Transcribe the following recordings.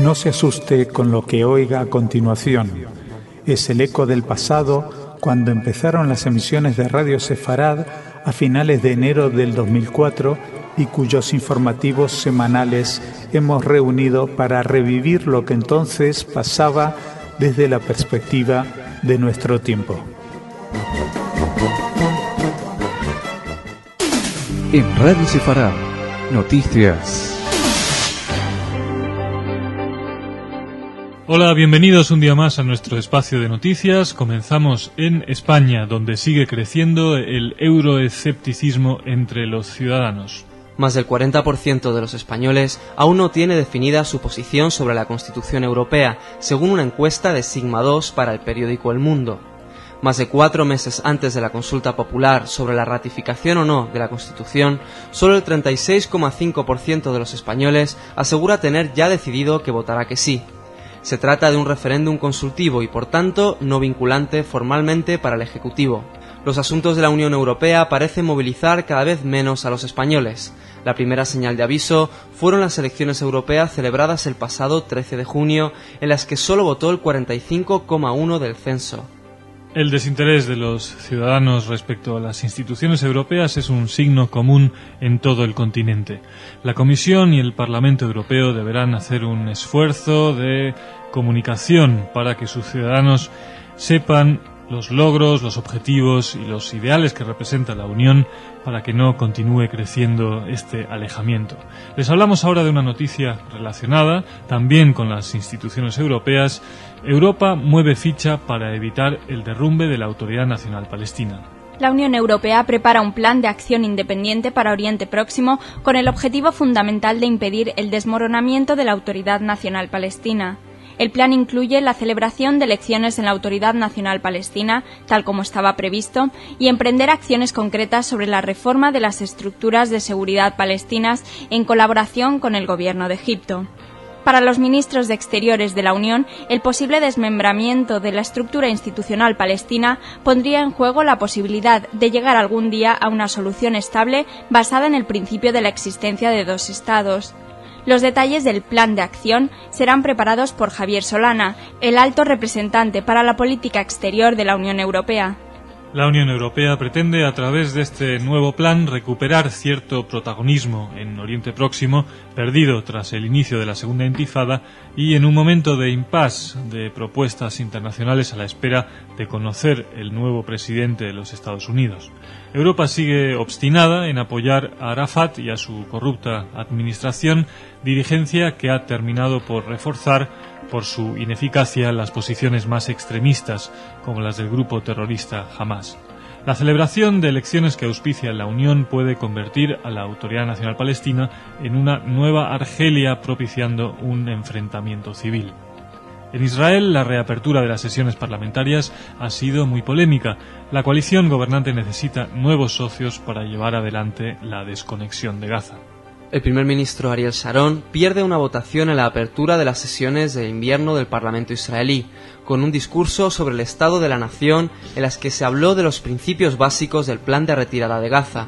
No se asuste con lo que oiga a continuación. Es el eco del pasado cuando empezaron las emisiones de Radio Sefarad a finales de enero del 2004 y cuyos informativos semanales hemos reunido para revivir lo que entonces pasaba desde la perspectiva de nuestro tiempo. En Radio Sefarad, noticias. Hola, bienvenidos un día más a nuestro espacio de noticias. Comenzamos en España, donde sigue creciendo el euroescepticismo entre los ciudadanos. Más del 40% de los españoles aún no tiene definida su posición sobre la Constitución Europea, según una encuesta de Sigma 2 para el periódico El Mundo. Más de 4 meses antes de la consulta popular sobre la ratificación o no de la Constitución, solo el 36,5% de los españoles asegura tener ya decidido que votará que sí. Se trata de un referéndum consultivo y, por tanto, no vinculante formalmente para el Ejecutivo. Los asuntos de la Unión Europea parecen movilizar cada vez menos a los españoles. La primera señal de aviso fueron las elecciones europeas celebradas el pasado 13 de junio, en las que solo votó el 45,1% del censo. El desinterés de los ciudadanos respecto a las instituciones europeas es un signo común en todo el continente. La Comisión y el Parlamento Europeo deberán hacer un esfuerzo de comunicación para que sus ciudadanos sepan los logros, los objetivos y los ideales que representa la Unión para que no continúe creciendo este alejamiento. Les hablamos ahora de una noticia relacionada también con las instituciones europeas. Europa mueve ficha para evitar el derrumbe de la Autoridad Nacional Palestina. La Unión Europea prepara un plan de acción independiente para Oriente Próximo con el objetivo fundamental de impedir el desmoronamiento de la Autoridad Nacional Palestina. El plan incluye la celebración de elecciones en la Autoridad Nacional Palestina, tal como estaba previsto, y emprender acciones concretas sobre la reforma de las estructuras de seguridad palestinas en colaboración con el gobierno de Egipto. Para los ministros de Exteriores de la Unión, el posible desmembramiento de la estructura institucional palestina pondría en juego la posibilidad de llegar algún día a una solución estable basada en el principio de la existencia de dos estados. Los detalles del plan de acción serán preparados por Javier Solana, el alto representante para la política exterior de la Unión Europea. La Unión Europea pretende, a través de este nuevo plan, recuperar cierto protagonismo en Oriente Próximo, perdido tras el inicio de la Segunda Intifada y en un momento de impasse de propuestas internacionales a la espera de conocer el nuevo presidente de los Estados Unidos. Europa sigue obstinada en apoyar a Arafat y a su corrupta administración, dirigencia que ha terminado por reforzar por su ineficacia las posiciones más extremistas, como las del grupo terrorista Hamás. La celebración de elecciones que auspicia la Unión puede convertir a la Autoridad Nacional Palestina en una nueva Argelia, propiciando un enfrentamiento civil. En Israel, la reapertura de las sesiones parlamentarias ha sido muy polémica. La coalición gobernante necesita nuevos socios para llevar adelante la desconexión de Gaza. El primer ministro Ariel Sharon pierde una votación en la apertura de las sesiones de invierno del Parlamento israelí, con un discurso sobre el estado de la nación en las que se habló de los principios básicos del plan de retirada de Gaza.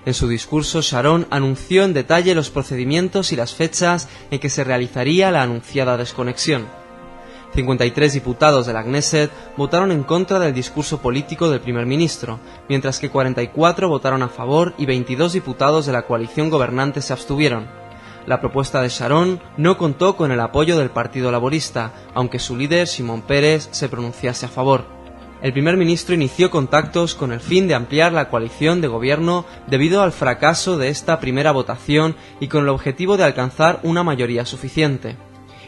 En su discurso, Sharon anunció en detalle los procedimientos y las fechas en que se realizaría la anunciada desconexión. 53 diputados de la Knesset votaron en contra del discurso político del primer ministro, mientras que 44 votaron a favor y 22 diputados de la coalición gobernante se abstuvieron. La propuesta de Sharon no contó con el apoyo del Partido Laborista, aunque su líder, Shimon Peres, se pronunciase a favor. El primer ministro inició contactos con el fin de ampliar la coalición de gobierno debido al fracaso de esta primera votación y con el objetivo de alcanzar una mayoría suficiente.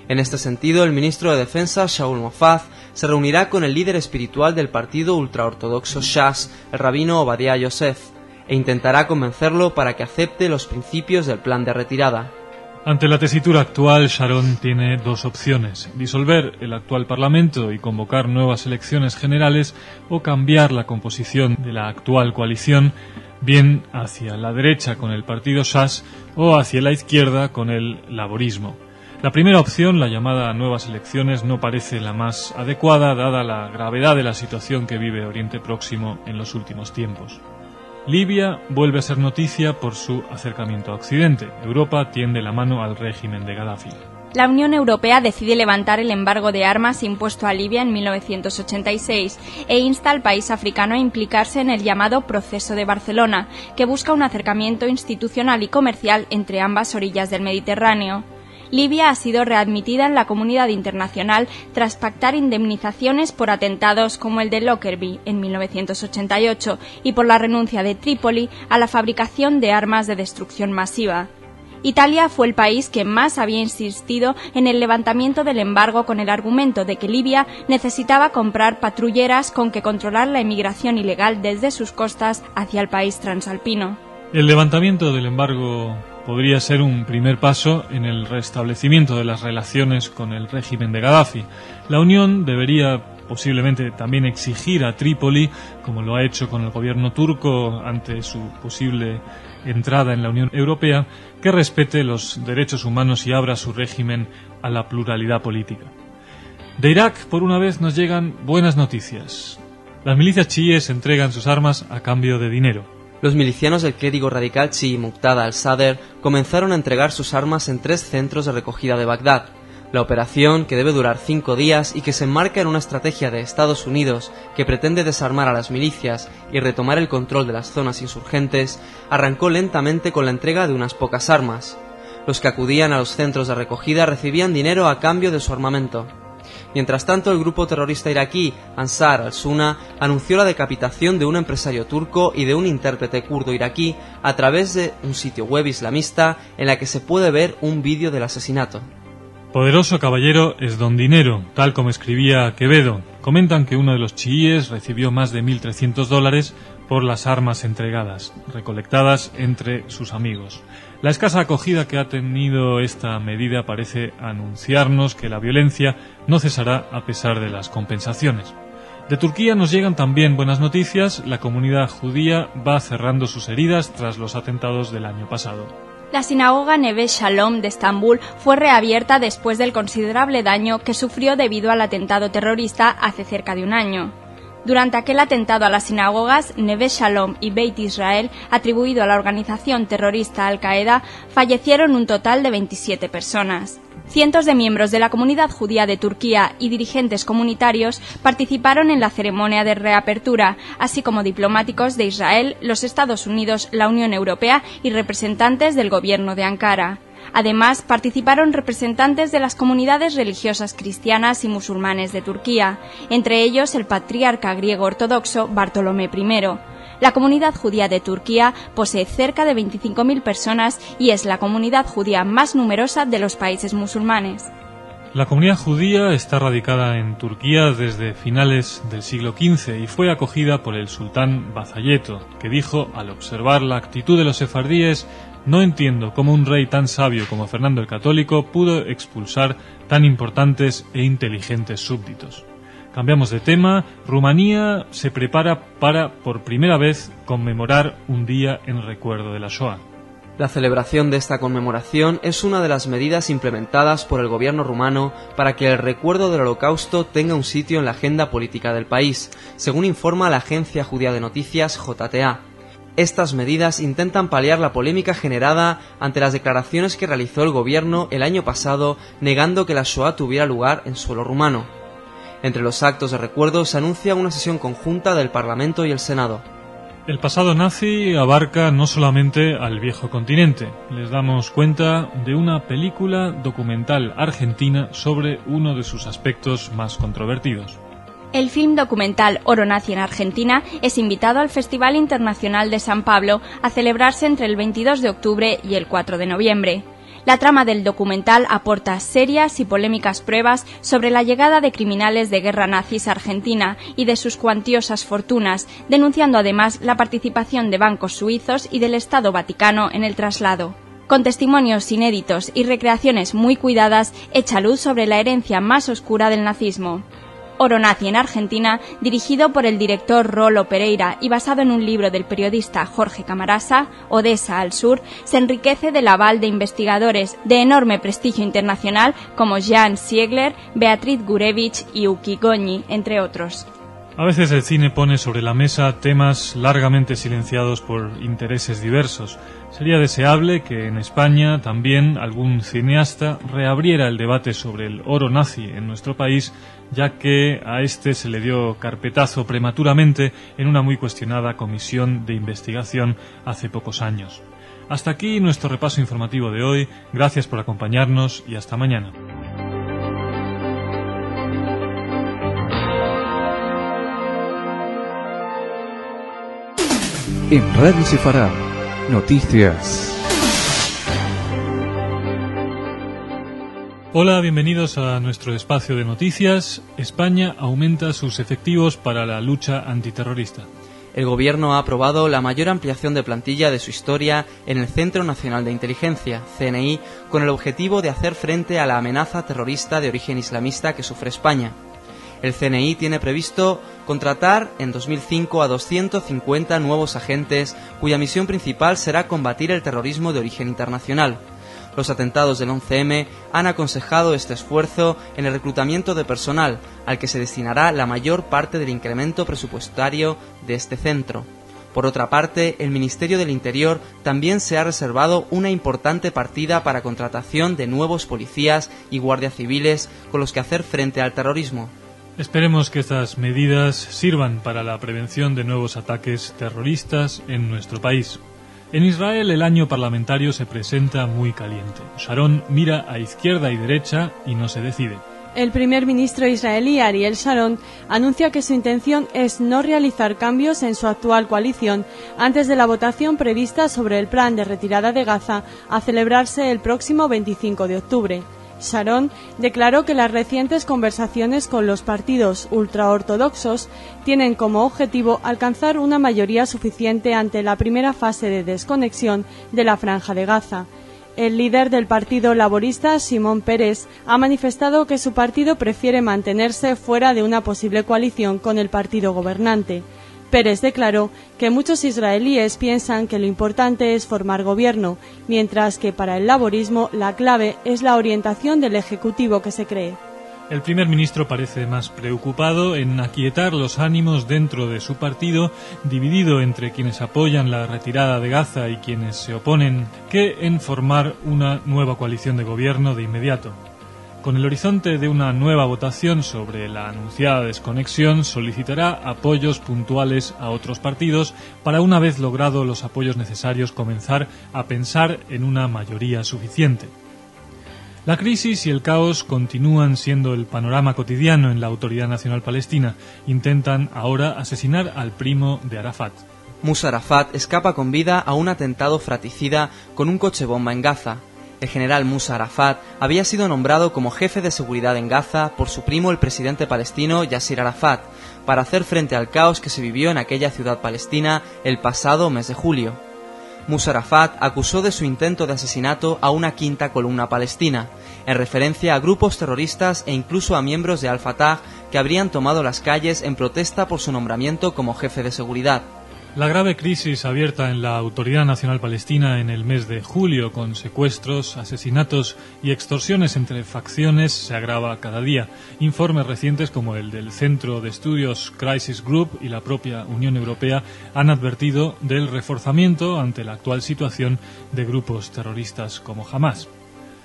En este sentido, el ministro de Defensa, Shaul Mofaz, se reunirá con el líder espiritual del partido ultraortodoxo Shas, el rabino Obadiah Yosef, e intentará convencerlo para que acepte los principios del plan de retirada. Ante la tesitura actual, Sharon tiene dos opciones: disolver el actual Parlamento y convocar nuevas elecciones generales, o cambiar la composición de la actual coalición, bien hacia la derecha con el partido Shas o hacia la izquierda con el laborismo. La primera opción, la llamada nuevas elecciones, no parece la más adecuada dada la gravedad de la situación que vive Oriente Próximo en los últimos tiempos. Libia vuelve a ser noticia por su acercamiento a Occidente. Europa tiende la mano al régimen de Gaddafi. La Unión Europea decide levantar el embargo de armas impuesto a Libia en 1986 e insta al país africano a implicarse en el llamado Proceso de Barcelona, que busca un acercamiento institucional y comercial entre ambas orillas del Mediterráneo. Libia ha sido readmitida en la comunidad internacional tras pactar indemnizaciones por atentados como el de Lockerbie en 1988 y por la renuncia de Trípoli a la fabricación de armas de destrucción masiva. Italia fue el país que más había insistido en el levantamiento del embargo con el argumento de que Libia necesitaba comprar patrulleras con que controlar la emigración ilegal desde sus costas hacia el país transalpino. El levantamiento del embargo podría ser un primer paso en el restablecimiento de las relaciones con el régimen de Gaddafi. La Unión debería posiblemente también exigir a Trípoli, como lo ha hecho con el gobierno turco ante su posible entrada en la Unión Europea, que respete los derechos humanos y abra su régimen a la pluralidad política. De Irak, por una vez, nos llegan buenas noticias. Las milicias chiíes entregan sus armas a cambio de dinero. Los milicianos del clérigo radical chií Muqtada al-Sadr comenzaron a entregar sus armas en 3 centros de recogida de Bagdad. La operación, que debe durar 5 días y que se enmarca en una estrategia de Estados Unidos que pretende desarmar a las milicias y retomar el control de las zonas insurgentes, arrancó lentamente con la entrega de unas pocas armas. Los que acudían a los centros de recogida recibían dinero a cambio de su armamento. Mientras tanto, el grupo terrorista iraquí Ansar al-Sunna anunció la decapitación de un empresario turco y de un intérprete kurdo iraquí a través de un sitio web islamista en la que se puede ver un vídeo del asesinato. Poderoso caballero es don dinero, tal como escribía Quevedo. Comentan que uno de los chiíes recibió más de $1.300 por las armas entregadas, recolectadas entre sus amigos. La escasa acogida que ha tenido esta medida parece anunciarnos que la violencia no cesará a pesar de las compensaciones. De Turquía nos llegan también buenas noticias. La comunidad judía va cerrando sus heridas tras los atentados del año pasado. La sinagoga Neve Shalom de Estambul fue reabierta después del considerable daño que sufrió debido al atentado terrorista hace cerca de un año. Durante aquel atentado a las sinagogas, Neve Shalom y Beit Israel, atribuido a la organización terrorista Al-Qaeda, fallecieron un total de 27 personas. Cientos de miembros de la comunidad judía de Turquía y dirigentes comunitarios participaron en la ceremonia de reapertura, así como diplomáticos de Israel, los Estados Unidos, la Unión Europea y representantes del gobierno de Ankara. Además, participaron representantes de las comunidades religiosas cristianas y musulmanes de Turquía, entre ellos el patriarca griego ortodoxo Bartolomé I. La comunidad judía de Turquía posee cerca de 25.000 personas y es la comunidad judía más numerosa de los países musulmanes. La comunidad judía está radicada en Turquía desde finales del siglo XV y fue acogida por el sultán Bazayeto, que dijo, al observar la actitud de los sefardíes: "No entiendo cómo un rey tan sabio como Fernando el Católico pudo expulsar tan importantes e inteligentes súbditos". Cambiamos de tema. Rumanía se prepara para, por primera vez, conmemorar un día en recuerdo de la Shoah. La celebración de esta conmemoración es una de las medidas implementadas por el gobierno rumano para que el recuerdo del Holocausto tenga un sitio en la agenda política del país, según informa la agencia judía de noticias JTA. Estas medidas intentan paliar la polémica generada ante las declaraciones que realizó el gobierno el año pasado negando que la Shoah tuviera lugar en suelo rumano. Entre los actos de recuerdo se anuncia una sesión conjunta del Parlamento y el Senado. El pasado nazi abarca no solamente al viejo continente. Les damos cuenta de una película documental argentina sobre uno de sus aspectos más controvertidos. El film documental Oro Nazi en Argentina es invitado al Festival Internacional de San Pablo a celebrarse entre el 22 de octubre y el 4 de noviembre. La trama del documental aporta serias y polémicas pruebas sobre la llegada de criminales de guerra nazis a Argentina y de sus cuantiosas fortunas, denunciando además la participación de bancos suizos y del Estado Vaticano en el traslado. Con testimonios inéditos y recreaciones muy cuidadas, echa luz sobre la herencia más oscura del nazismo. Oro Nazi en Argentina, dirigido por el director Rolo Pereira y basado en un libro del periodista Jorge Camarasa, Odessa al Sur, se enriquece del aval de investigadores de enorme prestigio internacional como Jan Siegler, Beatriz Gurevich y Uki Goñi, entre otros. A veces el cine pone sobre la mesa temas largamente silenciados por intereses diversos. Sería deseable que en España también algún cineasta reabriera el debate sobre el oro nazi en nuestro país, ya que a este se le dio carpetazo prematuramente en una muy cuestionada comisión de investigación hace pocos años. Hasta aquí nuestro repaso informativo de hoy. Gracias por acompañarnos y hasta mañana. En Radio Sefarad, noticias. Hola, bienvenidos a nuestro espacio de noticias. España aumenta sus efectivos para la lucha antiterrorista. El Gobierno ha aprobado la mayor ampliación de plantilla de su historia en el Centro Nacional de Inteligencia, CNI, con el objetivo de hacer frente a la amenaza terrorista de origen islamista que sufre España. El CNI tiene previsto contratar en 2005 a 250 nuevos agentes cuya misión principal será combatir el terrorismo de origen internacional. Los atentados del 11M han aconsejado este esfuerzo en el reclutamiento de personal, al que se destinará la mayor parte del incremento presupuestario de este centro. Por otra parte, el Ministerio del Interior también se ha reservado una importante partida para contratación de nuevos policías y guardias civiles con los que hacer frente al terrorismo. Esperemos que estas medidas sirvan para la prevención de nuevos ataques terroristas en nuestro país. En Israel el año parlamentario se presenta muy caliente. Sharon mira a izquierda y derecha y no se decide. El primer ministro israelí Ariel Sharon anuncia que su intención es no realizar cambios en su actual coalición antes de la votación prevista sobre el plan de retirada de Gaza a celebrarse el próximo 25 de octubre. Sharon declaró que las recientes conversaciones con los partidos ultraortodoxos tienen como objetivo alcanzar una mayoría suficiente ante la primera fase de desconexión de la Franja de Gaza. El líder del Partido Laborista, Shimon Peres, ha manifestado que su partido prefiere mantenerse fuera de una posible coalición con el partido gobernante. Peres declaró que muchos israelíes piensan que lo importante es formar gobierno, mientras que para el laborismo la clave es la orientación del ejecutivo que se cree. El primer ministro parece más preocupado en aquietar los ánimos dentro de su partido, dividido entre quienes apoyan la retirada de Gaza y quienes se oponen, que en formar una nueva coalición de gobierno de inmediato. Con el horizonte de una nueva votación sobre la anunciada desconexión, solicitará apoyos puntuales a otros partidos para, una vez logrado los apoyos necesarios, comenzar a pensar en una mayoría suficiente. La crisis y el caos continúan siendo el panorama cotidiano en la Autoridad Nacional Palestina. Intentan ahora asesinar al primo de Arafat. Musa Arafat escapa con vida a un atentado fratricida con un coche bomba en Gaza. El general Musa Arafat había sido nombrado como jefe de seguridad en Gaza por su primo el presidente palestino Yasir Arafat, para hacer frente al caos que se vivió en aquella ciudad palestina el pasado mes de julio. Musa Arafat acusó de su intento de asesinato a una quinta columna palestina, en referencia a grupos terroristas e incluso a miembros de Al-Fatah que habrían tomado las calles en protesta por su nombramiento como jefe de seguridad. La grave crisis abierta en la Autoridad Nacional Palestina en el mes de julio, con secuestros, asesinatos y extorsiones entre facciones, se agrava cada día. Informes recientes como el del Centro de Estudios Crisis Group y la propia Unión Europea han advertido del reforzamiento ante la actual situación de grupos terroristas como Hamás.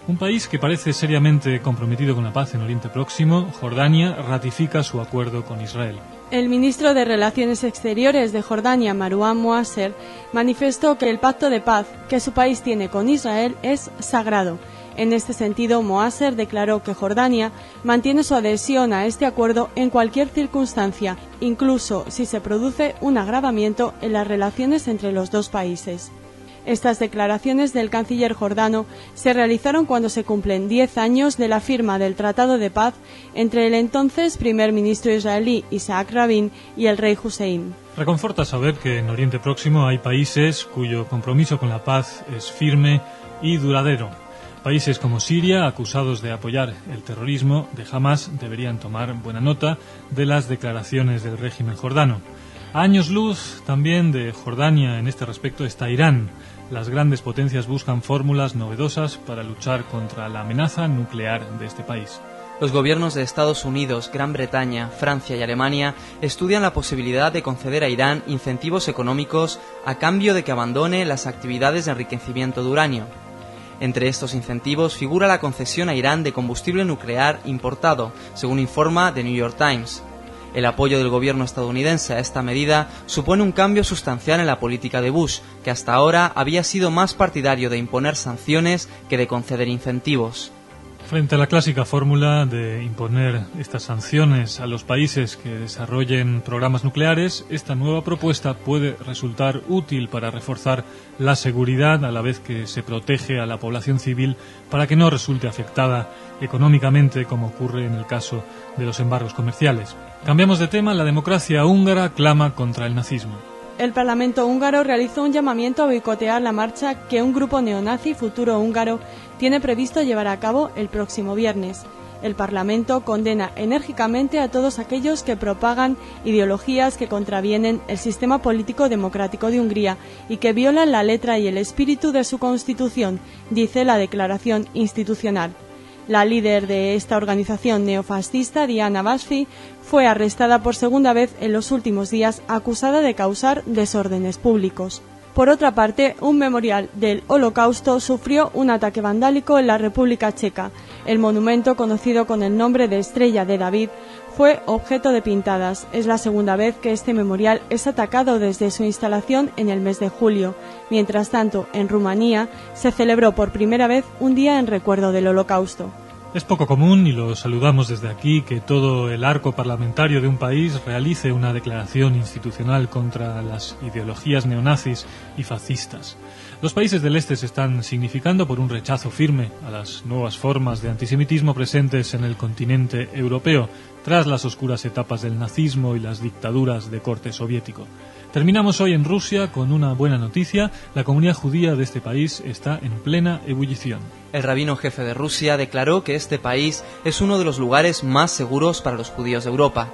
Un país que parece seriamente comprometido con la paz en Oriente Próximo, Jordania, ratifica su acuerdo con Israel. El ministro de Relaciones Exteriores de Jordania, Marwan Moasser, manifestó que el pacto de paz que su país tiene con Israel es sagrado. En este sentido, Moasser declaró que Jordania mantiene su adhesión a este acuerdo en cualquier circunstancia, incluso si se produce un agravamiento en las relaciones entre los dos países. Estas declaraciones del canciller jordano se realizaron cuando se cumplen 10 años de la firma del Tratado de Paz entre el entonces primer ministro israelí Isaac Rabin y el rey Hussein. Reconforta saber que en Oriente Próximo hay países cuyo compromiso con la paz es firme y duradero. Países como Siria, acusados de apoyar el terrorismo de Hamás, deberían tomar buena nota de las declaraciones del régimen jordano. A años luz también de Jordania en este respecto está Irán. Las grandes potencias buscan fórmulas novedosas para luchar contra la amenaza nuclear de este país. Los gobiernos de Estados Unidos, Gran Bretaña, Francia y Alemania estudian la posibilidad de conceder a Irán incentivos económicos a cambio de que abandone las actividades de enriquecimiento de uranio. Entre estos incentivos figura la concesión a Irán de combustible nuclear importado, según informa The New York Times. El apoyo del gobierno estadounidense a esta medida supone un cambio sustancial en la política de Bush, que hasta ahora había sido más partidario de imponer sanciones que de conceder incentivos. Frente a la clásica fórmula de imponer estas sanciones a los países que desarrollen programas nucleares, esta nueva propuesta puede resultar útil para reforzar la seguridad a la vez que se protege a la población civil para que no resulte afectada económicamente como ocurre en el caso de los embargos comerciales. Cambiamos de tema, la democracia húngara clama contra el nazismo. El Parlamento húngaro realizó un llamamiento a boicotear la marcha que un grupo neonazi Futuro Húngaro tiene previsto llevar a cabo el próximo viernes. El Parlamento condena enérgicamente a todos aquellos que propagan ideologías que contravienen el sistema político democrático de Hungría y que violan la letra y el espíritu de su Constitución, dice la declaración institucional. La líder de esta organización neofascista, Diana Basfi, fue arrestada por segunda vez en los últimos días acusada de causar desórdenes públicos. Por otra parte, un memorial del Holocausto sufrió un ataque vandálico en la República Checa. El monumento, conocido con el nombre de Estrella de David, fue objeto de pintadas. Es la segunda vez que este memorial es atacado desde su instalación en el mes de julio. Mientras tanto, en Rumanía se celebró por primera vez un día en recuerdo del Holocausto. Es poco común, y lo saludamos desde aquí, que todo el arco parlamentario de un país realice una declaración institucional contra las ideologías neonazis y fascistas. Los países del este se están significando por un rechazo firme a las nuevas formas de antisemitismo presentes en el continente europeo, tras las oscuras etapas del nazismo y las dictaduras de corte soviético. Terminamos hoy en Rusia con una buena noticia: la comunidad judía de este país está en plena ebullición. El rabino jefe de Rusia declaró que este país es uno de los lugares más seguros para los judíos de Europa.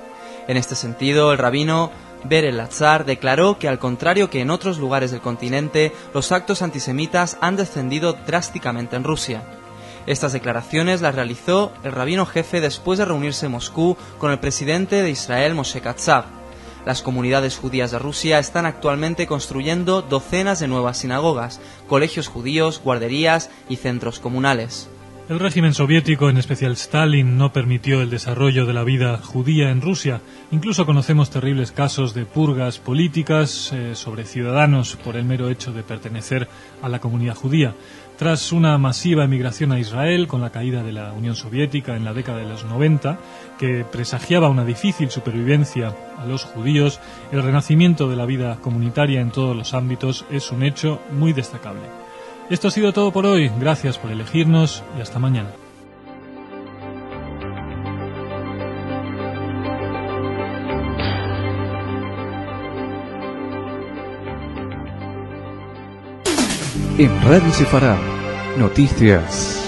En este sentido, el rabino Berel Lazar declaró que, al contrario que en otros lugares del continente, los actos antisemitas han descendido drásticamente en Rusia. Estas declaraciones las realizó el rabino jefe después de reunirse en Moscú con el presidente de Israel, Moshe Katsav. Las comunidades judías de Rusia están actualmente construyendo docenas de nuevas sinagogas, colegios judíos, guarderías y centros comunales. El régimen soviético, en especial Stalin, no permitió el desarrollo de la vida judía en Rusia. Incluso conocemos terribles casos de purgas políticas sobre ciudadanos por el mero hecho de pertenecer a la comunidad judía. Tras una masiva emigración a Israel con la caída de la Unión Soviética en la década de los 90, que presagiaba una difícil supervivencia a los judíos, el renacimiento de la vida comunitaria en todos los ámbitos es un hecho muy destacable. Esto ha sido todo por hoy. Gracias por elegirnos y hasta mañana. En Radio Sefarad, noticias.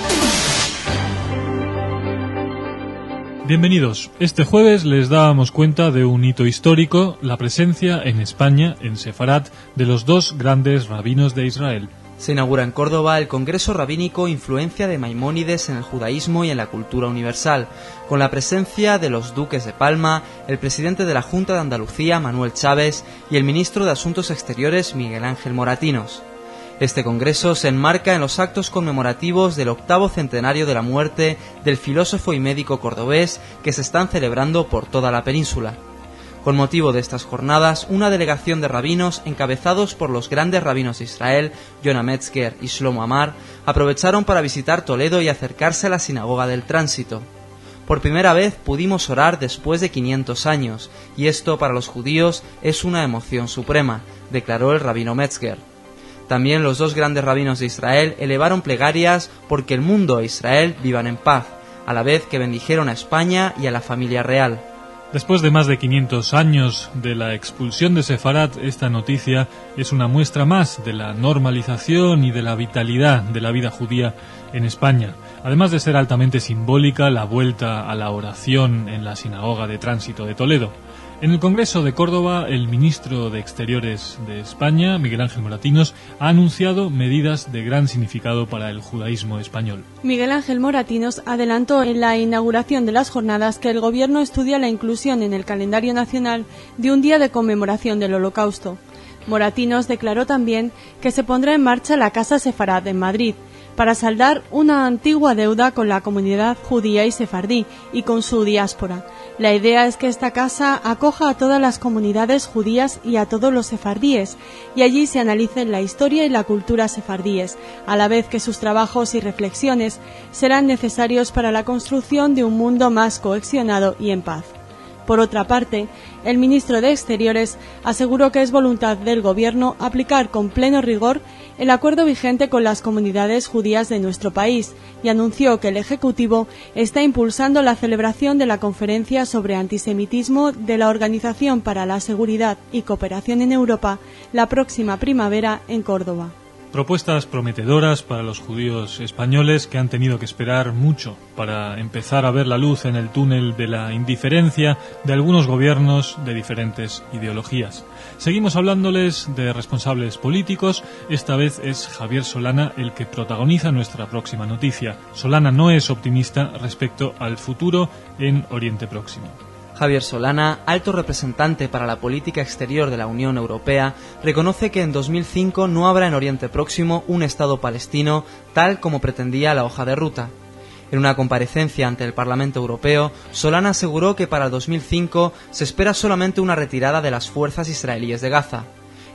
Bienvenidos. Este jueves les dábamos cuenta de un hito histórico: la presencia en España, en Sefarad, de los dos grandes rabinos de Israel. Se inaugura en Córdoba el Congreso Rabínico Influencia de Maimónides en el Judaísmo y en la Cultura Universal, con la presencia de los duques de Palma, el presidente de la Junta de Andalucía, Manuel Chávez, y el ministro de Asuntos Exteriores, Miguel Ángel Moratinos. Este congreso se enmarca en los actos conmemorativos del 8º centenario de la muerte del filósofo y médico cordobés, que se están celebrando por toda la península. Con motivo de estas jornadas, una delegación de rabinos, encabezados por los grandes rabinos de Israel, Yonah Metzger y Shlomo Amar, aprovecharon para visitar Toledo y acercarse a la Sinagoga del Tránsito. Por primera vez pudimos orar después de 500 años, y esto para los judíos es una emoción suprema, declaró el rabino Metzger. También los dos grandes rabinos de Israel elevaron plegarias porque el mundo e Israel vivan en paz, a la vez que bendijeron a España y a la familia real. Después de más de 500 años de la expulsión de Sefarad, esta noticia es una muestra más de la normalización y de la vitalidad de la vida judía en España. Además de ser altamente simbólica la vuelta a la oración en la Sinagoga de Tránsito de Toledo. En el Congreso de Córdoba, el ministro de Exteriores de España, Miguel Ángel Moratinos, ha anunciado medidas de gran significado para el judaísmo español. Miguel Ángel Moratinos adelantó en la inauguración de las jornadas que el Gobierno estudia la inclusión en el calendario nacional de un día de conmemoración del Holocausto. Moratinos declaró también que se pondrá en marcha la Casa Sefarad en Madrid, para saldar una antigua deuda con la comunidad judía y sefardí y con su diáspora. La idea es que esta casa acoja a todas las comunidades judías y a todos los sefardíes, y allí se analicen la historia y la cultura sefardíes, a la vez que sus trabajos y reflexiones serán necesarios para la construcción de un mundo más cohesionado y en paz. Por otra parte, el ministro de Exteriores aseguró que es voluntad del Gobierno aplicar con pleno rigor el acuerdo vigente con las comunidades judías de nuestro país y anunció que el Ejecutivo está impulsando la celebración de la conferencia sobre antisemitismo de la Organización para la Seguridad y Cooperación en Europa la próxima primavera en Córdoba. Propuestas prometedoras para los judíos españoles que han tenido que esperar mucho para empezar a ver la luz en el túnel de la indiferencia de algunos gobiernos de diferentes ideologías. Seguimos hablándoles de responsables políticos. Esta vez es Javier Solana el que protagoniza nuestra próxima noticia. Solana no es optimista respecto al futuro en Oriente Próximo. Javier Solana, alto representante para la política exterior de la Unión Europea, reconoce que en 2005 no habrá en Oriente Próximo un Estado palestino tal como pretendía la hoja de ruta. En una comparecencia ante el Parlamento Europeo, Solana aseguró que para el 2005 se espera solamente una retirada de las fuerzas israelíes de Gaza.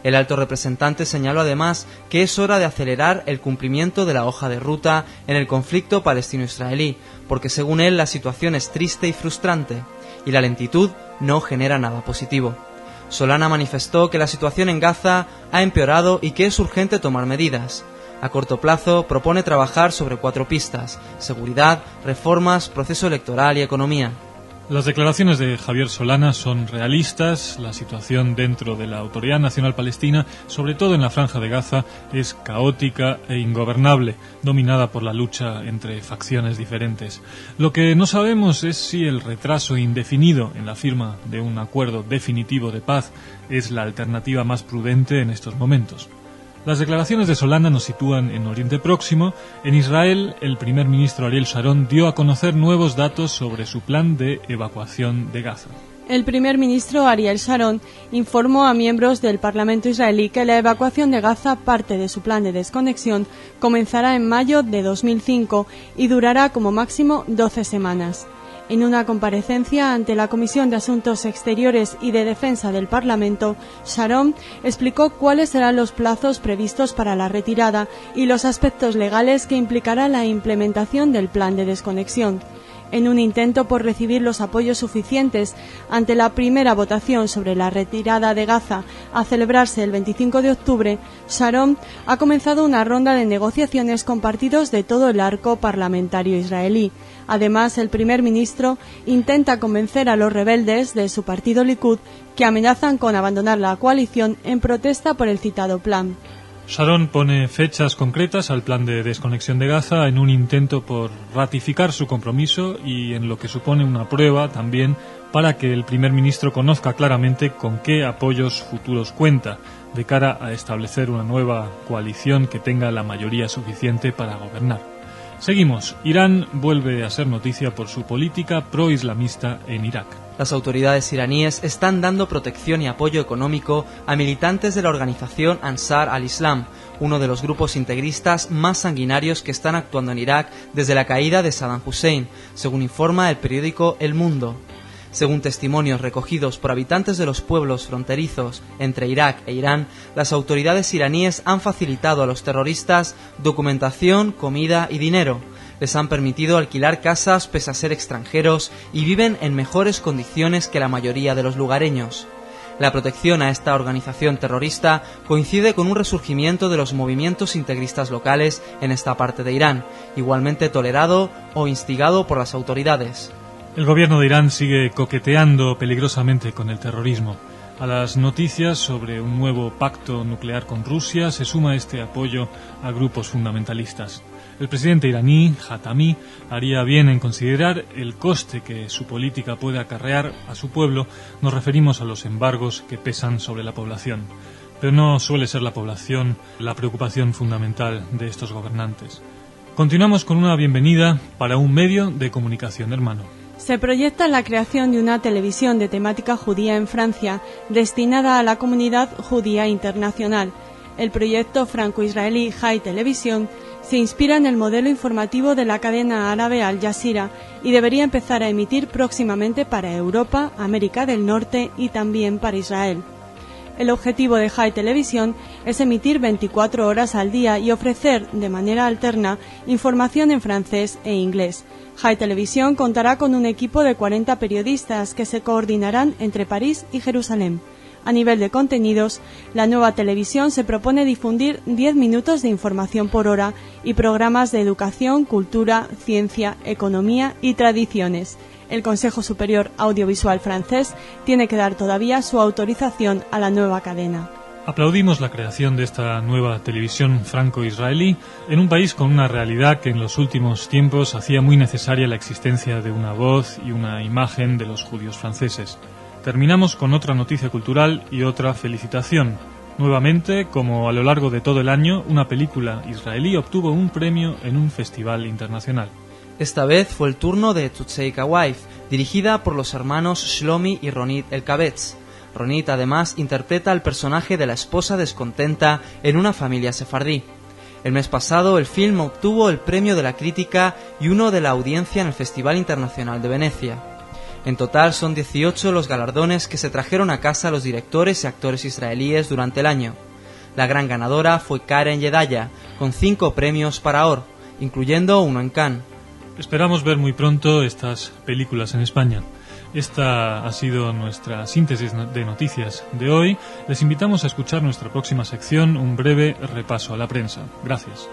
El alto representante señaló además que es hora de acelerar el cumplimiento de la hoja de ruta en el conflicto palestino-israelí, porque según él la situación es triste y frustrante, y la lentitud no genera nada positivo. Solana manifestó que la situación en Gaza ha empeorado y que es urgente tomar medidas. A corto plazo propone trabajar sobre 4 pistas: seguridad, reformas, proceso electoral y economía. Las declaraciones de Javier Solana son realistas. La situación dentro de la Autoridad Nacional Palestina, sobre todo en la Franja de Gaza, es caótica e ingobernable, dominada por la lucha entre facciones diferentes. Lo que no sabemos es si el retraso indefinido en la firma de un acuerdo definitivo de paz es la alternativa más prudente en estos momentos. Las declaraciones de Solana nos sitúan en Oriente Próximo. En Israel, el primer ministro Ariel Sharon dio a conocer nuevos datos sobre su plan de evacuación de Gaza. El primer ministro Ariel Sharon informó a miembros del Parlamento israelí que la evacuación de Gaza, parte de su plan de desconexión, comenzará en mayo de 2005 y durará como máximo 12 semanas. En una comparecencia ante la Comisión de Asuntos Exteriores y de Defensa del Parlamento, Sharon explicó cuáles serán los plazos previstos para la retirada y los aspectos legales que implicará la implementación del plan de desconexión. En un intento por recibir los apoyos suficientes ante la primera votación sobre la retirada de Gaza a celebrarse el 25 de octubre, Sharon ha comenzado una ronda de negociaciones con partidos de todo el arco parlamentario israelí. Además, el primer ministro intenta convencer a los rebeldes de su partido Likud, que amenazan con abandonar la coalición en protesta por el citado plan. Sharon pone fechas concretas al plan de desconexión de Gaza en un intento por ratificar su compromiso y en lo que supone una prueba también para que el primer ministro conozca claramente con qué apoyos futuros cuenta de cara a establecer una nueva coalición que tenga la mayoría suficiente para gobernar. Seguimos. Irán vuelve a ser noticia por su política pro-islamista en Irak. Las autoridades iraníes están dando protección y apoyo económico a militantes de la organización Ansar al-Islam, uno de los grupos integristas más sanguinarios que están actuando en Irak desde la caída de Saddam Hussein, según informa el periódico El Mundo. Según testimonios recogidos por habitantes de los pueblos fronterizos entre Irak e Irán, las autoridades iraníes han facilitado a los terroristas documentación, comida y dinero. Les han permitido alquilar casas pese a ser extranjeros y viven en mejores condiciones que la mayoría de los lugareños. La protección a esta organización terrorista coincide con un resurgimiento de los movimientos integristas locales en esta parte de Irán, igualmente tolerado o instigado por las autoridades. El gobierno de Irán sigue coqueteando peligrosamente con el terrorismo. A las noticias sobre un nuevo pacto nuclear con Rusia se suma este apoyo a grupos fundamentalistas. El presidente iraní, Khatami, haría bien en considerar el coste que su política puede acarrear a su pueblo. Nos referimos a los embargos que pesan sobre la población. Pero no suele ser la población la preocupación fundamental de estos gobernantes. Continuamos con una bienvenida para un medio de comunicación hermano. Se proyecta la creación de una televisión de temática judía en Francia, destinada a la comunidad judía internacional. El proyecto franco-israelí High Television se inspira en el modelo informativo de la cadena árabe Al Jazeera y debería empezar a emitir próximamente para Europa, América del Norte y también para Israel. El objetivo de High Television es emitir 24 horas al día y ofrecer, de manera alterna, información en francés e inglés. High Television contará con un equipo de 40 periodistas que se coordinarán entre París y Jerusalén. A nivel de contenidos, la nueva televisión se propone difundir 10 minutos de información por hora y programas de educación, cultura, ciencia, economía y tradiciones. El Consejo Superior Audiovisual francés tiene que dar todavía su autorización a la nueva cadena. Aplaudimos la creación de esta nueva televisión franco-israelí en un país con una realidad que en los últimos tiempos hacía muy necesaria la existencia de una voz y una imagen de los judíos franceses. Terminamos con otra noticia cultural y otra felicitación. Nuevamente, como a lo largo de todo el año, una película israelí obtuvo un premio en un festival internacional. Esta vez fue el turno de Tutseika Wife, dirigida por los hermanos Shlomi y Ronit Elkabetz. Ronit además interpreta al personaje de la esposa descontenta en una familia sefardí. El mes pasado el film obtuvo el premio de la crítica y uno de la audiencia en el Festival Internacional de Venecia. En total son 18 los galardones que se trajeron a casa los directores y actores israelíes durante el año. La gran ganadora fue Karen Yedaya, con 5 premios para Or, incluyendo uno en Cannes. Esperamos ver muy pronto estas películas en España. Esta ha sido nuestra síntesis de noticias de hoy. Les invitamos a escuchar nuestra próxima sección, un breve repaso a la prensa. Gracias.